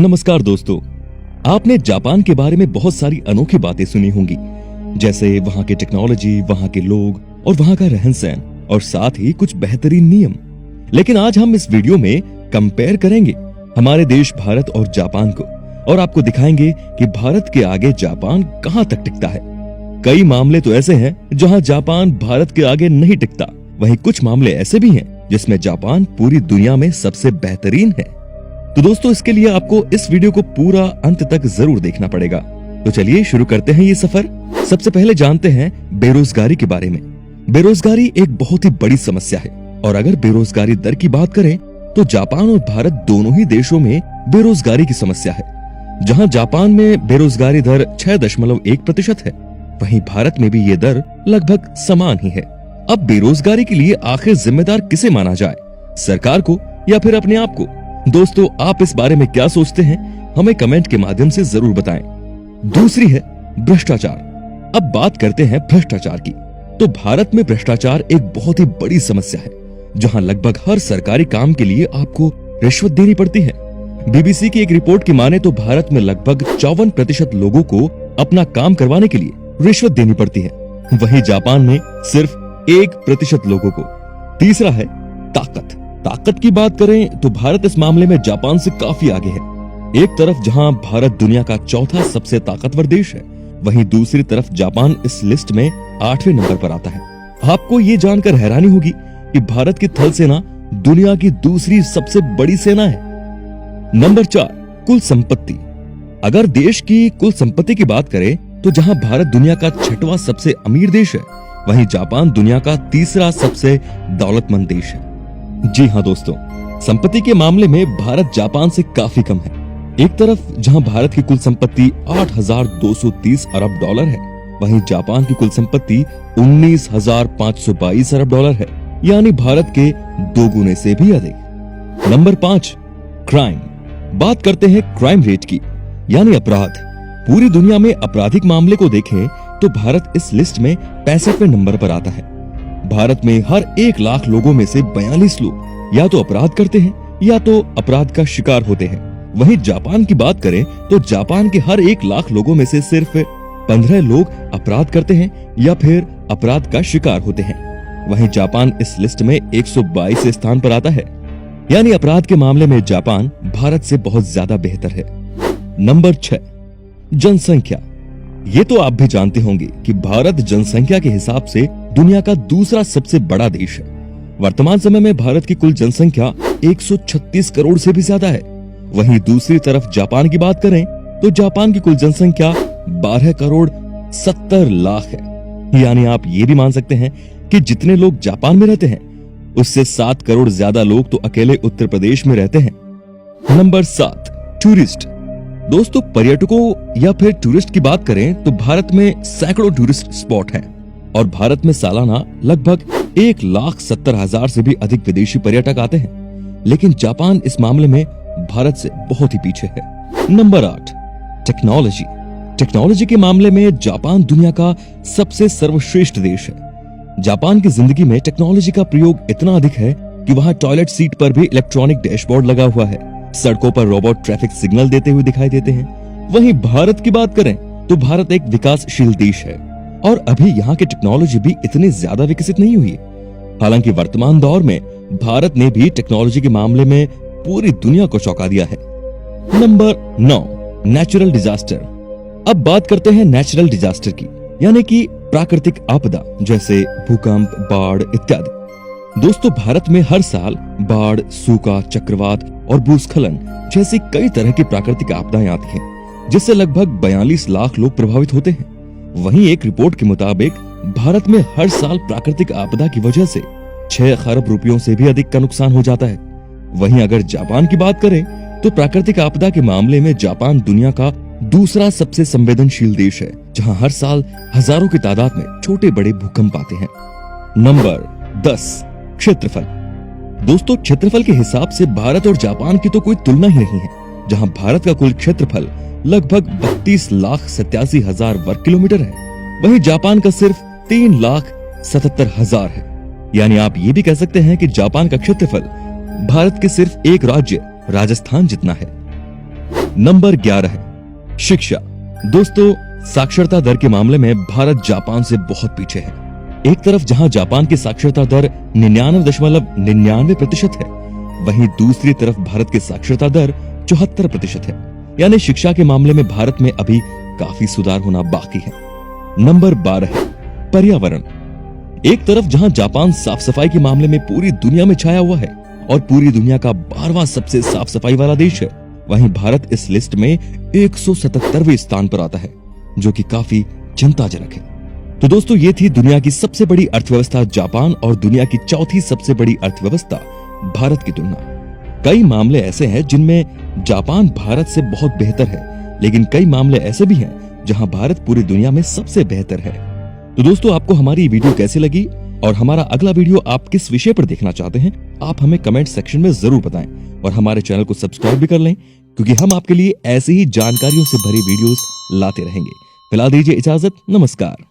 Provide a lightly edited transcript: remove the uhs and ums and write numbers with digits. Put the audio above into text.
नमस्कार दोस्तों, आपने जापान के बारे में बहुत सारी अनोखी बातें सुनी होंगी, जैसे वहाँ की टेक्नोलॉजी, वहाँ के लोग और वहाँ का रहन सहन और साथ ही कुछ बेहतरीन नियम। लेकिन आज हम इस वीडियो में कंपेयर करेंगे हमारे देश भारत और जापान को और आपको दिखाएंगे कि भारत के आगे जापान कहाँ तक टिकता है। कई मामले तो ऐसे हैं जहाँ जापान भारत के आगे नहीं टिकता, वहीं कुछ मामले ऐसे भी हैं जिसमें जापान पूरी दुनिया में सबसे बेहतरीन है। तो दोस्तों, इसके लिए आपको इस वीडियो को पूरा अंत तक जरूर देखना पड़ेगा। तो चलिए शुरू करते हैं ये सफर। सबसे पहले जानते हैं बेरोजगारी के बारे में। बेरोजगारी एक बहुत ही बड़ी समस्या है और अगर बेरोजगारी दर की बात करें तो जापान और भारत दोनों ही देशों में बेरोजगारी की समस्या है। जहां जापान में बेरोजगारी दर 6.1% है, वहीं भारत में भी ये दर लगभग समान ही है। अब बेरोजगारी के लिए आखिर जिम्मेदार किसे माना जाए, सरकार को या फिर अपने आप को? दोस्तों, आप इस बारे में क्या सोचते हैं, हमें कमेंट के माध्यम से जरूर बताएं। दूसरी है भ्रष्टाचार। अब बात करते हैं भ्रष्टाचार की। तो भारत में भ्रष्टाचार एक बहुत ही बड़ी समस्या है, जहां लगभग हर सरकारी काम के लिए आपको रिश्वत देनी पड़ती है। बीबीसी की एक रिपोर्ट की माने तो भारत में लगभग 54% लोगों को अपना काम करवाने के लिए रिश्वत देनी पड़ती है, वहीं जापान में सिर्फ 1% लोगों को। तीसरा है ताकत की बात करें तो भारत इस मामले में जापान से काफी आगे है। एक तरफ जहां भारत दुनिया का चौथा सबसे ताकतवर देश है, वहीं दूसरी तरफ जापान इस लिस्ट में 8वें नंबर पर आता है। आपको ये जानकर हैरानी होगी कि भारत की थल सेना दुनिया की दूसरी सबसे बड़ी सेना है। नंबर 4, कुल संपत्ति। अगर देश की कुल संपत्ति की बात करें तो जहां भारत दुनिया का 6वां सबसे अमीर देश है, वहीं जापान दुनिया का तीसरा सबसे दौलतमंद देश है। जी हाँ दोस्तों, संपत्ति के मामले में भारत जापान से काफी कम है। एक तरफ जहां भारत की कुल संपत्ति 8,230 अरब डॉलर है, वहीं जापान की कुल संपत्ति 19,522 अरब डॉलर है, यानी भारत के 2 गुने से भी अधिक। Number 5, crime. बात करते हैं क्राइम रेट की, यानी अपराध। पूरी दुनिया में आपराधिक मामले को देखें तो भारत इस लिस्ट में 65वें नंबर पर आता है। भारत में हर 1 लाख लोगों में से 42 लोग या तो अपराध करते हैं या तो अपराध का शिकार होते हैं। वहीं जापान की बात करें तो जापान के हर 1 लाख लोगों में से सिर्फ 15 लोग अपराध करते हैं या फिर अपराध का शिकार होते हैं। वहीं जापान इस लिस्ट में 122 स्थान पर आता है, यानी अपराध के मामले में जापान भारत से बहुत ज्यादा बेहतर है। नंबर 6, जनसंख्या। ये तो आप भी जानते होंगे कि भारत जनसंख्या के हिसाब से दुनिया का दूसरा सबसे बड़ा देश है। वर्तमान समय में भारत की कुल जनसंख्या 136 करोड़ से भी ज्यादा है। वहीं दूसरी तरफ जापान की बात करें तो जापान की कुल जनसंख्या 12 करोड़ 70 लाख है, यानी आप ये भी मान सकते हैं कि जितने लोग जापान में रहते हैं उससे 7 करोड़ ज्यादा लोग तो अकेले उत्तर प्रदेश में रहते हैं। Number 7, tourist. दोस्तों, पर्यटकों या फिर टूरिस्ट की बात करें तो भारत में सैकड़ों टूरिस्ट स्पॉट हैं और भारत में सालाना लगभग 1,70,000 से भी अधिक विदेशी पर्यटक आते हैं। लेकिन जापान इस मामले में भारत से बहुत ही पीछे है। Number 8, technology. टेक्नोलॉजी के मामले में जापान दुनिया का सबसे सर्वश्रेष्ठ देश है। जापान की जिंदगी में टेक्नोलॉजी का प्रयोग इतना अधिक है कि वहाँ टॉयलेट सीट पर भी इलेक्ट्रॉनिक डैशबोर्ड लगा हुआ है। सड़कों पर रोबोट ट्रैफिक सिग्नल देते हुए दिखाई देते हैं। वहीं भारत की बात करें तो भारत एक विकासशील देश है और अभी यहाँ की टेक्नोलॉजी भी इतनी ज्यादा विकसित नहीं हुई। हालांकि वर्तमान दौर में भारत ने भी टेक्नोलॉजी के मामले में पूरी दुनिया को चौंका दिया है। Number 9, natural disaster. अब बात करते हैं नेचुरल डिजास्टर की, यानी कि प्राकृतिक आपदा जैसे भूकंप, बाढ़ इत्यादि। दोस्तों, भारत में हर साल बाढ़, सूखा, चक्रवात और भूस्खलन जैसी कई तरह की प्राकृतिक आपदाएं आती हैं, जिससे लगभग 42 लाख लोग प्रभावित होते हैं। वहीं एक रिपोर्ट के मुताबिक भारत में हर साल प्राकृतिक आपदा की वजह से 6 खरब रुपयों से भी अधिक का नुकसान हो जाता है। वहीं अगर जापान की बात करें तो प्राकृतिक आपदा के मामले में जापान दुनिया का दूसरा सबसे संवेदनशील देश है, जहां हर साल हजारों की तादाद में छोटे बड़े भूकंप आते हैं। नंबर 10, क्षेत्रफल। दोस्तों, क्षेत्रफल के हिसाब से भारत और जापान की तो कोई तुलना ही नहीं है। जहां भारत का कुल क्षेत्रफल लगभग 32,87,000 वर्ग किलोमीटर है, वहीं जापान का सिर्फ 3,77,000 है। यानी आप ये भी कह सकते हैं कि जापान का क्षेत्रफल भारत के सिर्फ एक राज्य राजस्थान जितना है। नंबर 11 है शिक्षा। दोस्तों, साक्षरता दर के मामले में भारत जापान से बहुत पीछे है। एक तरफ जहां जापान की साक्षरता दर 99.99% है, वहीं दूसरी तरफ भारत की साक्षरता दर 74% है। यानी शिक्षा के मामले में भारत में अभी काफी सुधार होना बाकी है। नंबर 12 है पर्यावरण। एक तरफ जहां जापान साफ सफाई के मामले में पूरी दुनिया में छाया हुआ है और पूरी दुनिया का 12वां सबसे साफ सफाई वाला देश है, वहीं भारत इस लिस्ट में 177वें स्थान पर आता है, जो कि काफी चिंताजनक है। तो दोस्तों, ये थी दुनिया की सबसे बड़ी अर्थव्यवस्था जापान और दुनिया की चौथी सबसे बड़ी अर्थव्यवस्था भारत की तुलना। कई मामले ऐसे हैं जिनमें जापान भारत से बहुत बेहतर है, लेकिन कई मामले ऐसे भी हैं जहां भारत पूरी दुनिया में सबसे बेहतर है। तो दोस्तों, आपको हमारी वीडियो कैसी लगी और हमारा अगला वीडियो आप किस विषय पर देखना चाहते हैं, आप हमें कमेंट सेक्शन में जरूर बताएं और हमारे चैनल को सब्सक्राइब भी कर लें, क्योंकि हम आपके लिए ऐसी ही जानकारियों से भरी वीडियोस लाते रहेंगे। फिलहाल दीजिए इजाजत, नमस्कार।